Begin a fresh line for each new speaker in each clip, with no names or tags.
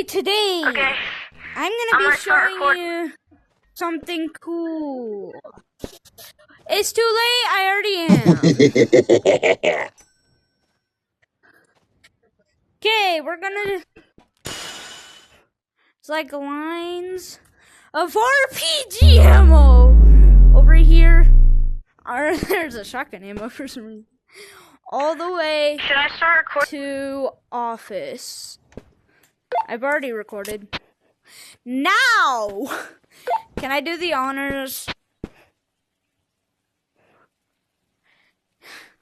Okay, today
Okay.
I'm gonna be showing you something cool. It's too late, I already am. Okay, we're gonna... It's like lines of RPG ammo over here. There's a shotgun ammo for some reason. All the way
Should I start recording?
to office. I've already recorded. Now, can I do the honors?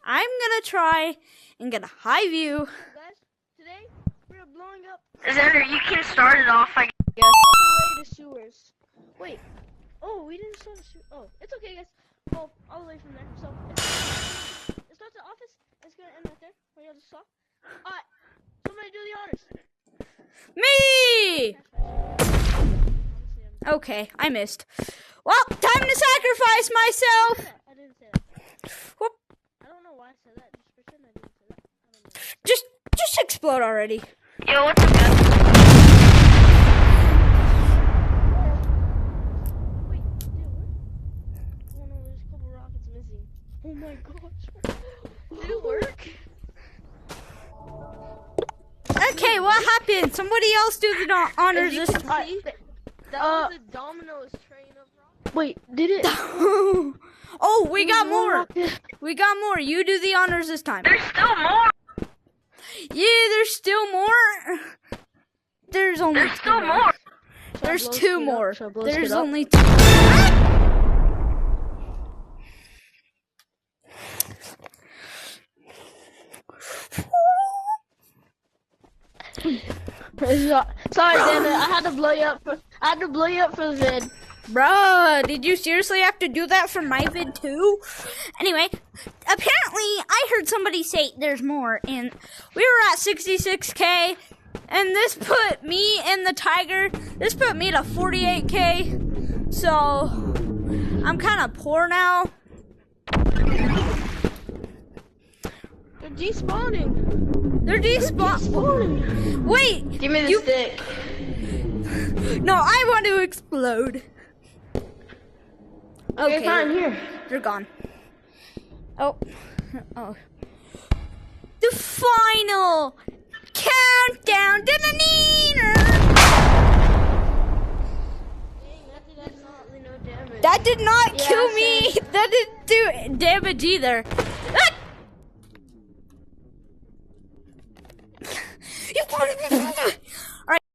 I'm gonna try and get a high view.
Guys, today we're blowing up
Xander, you can start it off, I guess.
all the way to sewers. Wait. Oh, we didn't start the sewer. Oh, it's okay, guys. Well, all the way from there. So, it starts at office. It's gonna end right there, where y'all just saw. Alright, somebody do the honors.
Me! Okay, I missed. Well, time to sacrifice myself.
I didn't say that.
Whoop.
I don't know why I said that. Just pretend I didn't say that. I don't know.
Just explode already.
Yo, what's up, guys?
Wait, did it work? Oh no, there's a couple rockets missing. Oh my gosh. Did it work?
Okay, what happened? Somebody else do the honors this time.
That was a Domino's train of rockets. Wait, did it?
Oh, we got more. We got more. You do the honors this time.
There's still more.
Yeah, there's still more. There's only
There's
two
still
more.
more.
There's two more. There's only two.
Sorry, Xander. I had to blow you up for the vid.
Bruh, did you seriously have to do that for my vid too? Anyway, apparently I heard somebody say there's more, and we were at 66K, and this put me and the Tiger, this put me to 48K, so I'm kind of poor now.
They're despawning.
They're despawn. Wait,
Give me the stick.
no, I want to explode.
Okay, fine, here.
They're gone. Oh. The final countdown. That did not kill me. That didn't do damage either.